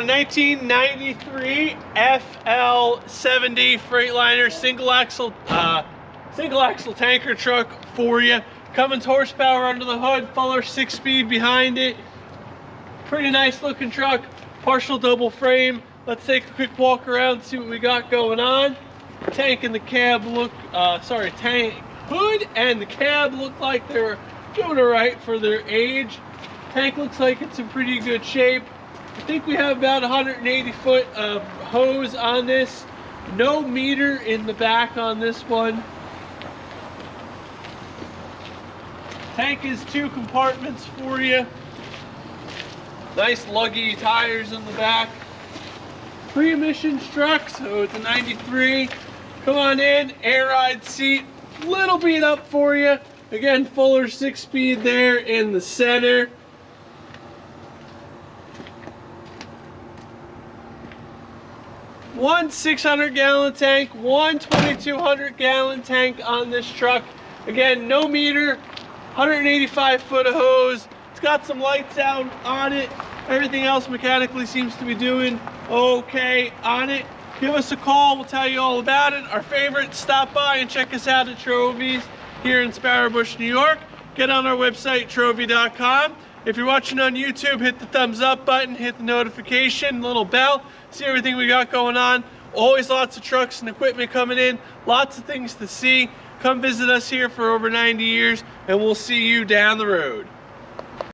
got a 1993 FL70 Freightliner single axle tanker truck for you. Cummins horsepower under the hood, Fuller 6-speed behind it. Pretty nice looking truck, partial double frame. Let's take a quick walk around and see what we got going on. Tank and the cab look, tank hood and the cab look like they're doing it right for their age. Tank looks like it's in pretty good shape. I think we have about 180 foot of hose on this. No meter in the back on this one. Tank is 2 compartments for you. Nice luggy tires in the back. Pre-emissions truck, so it's a 93. Come on in, air ride seat, little beat up for you. Again, Fuller 6-speed there in the center. One 600-gallon tank, one 2,200-gallon tank on this truck. Again, no meter, 185 foot of hose. It's got some lights out on it. Everything else mechanically seems to be doing okay on it. Give us a call, we'll tell you all about it. Our favorite, stop by and check us out at TRO's here in Sparrowbush, New York. Get on our website, trovy.com. If you're watching on YouTube, hit the thumbs up button, hit the notification, little bell, see everything we got going on. Always lots of trucks and equipment coming in, lots of things to see. Come visit us here for over 90 years, and we'll see you down the road.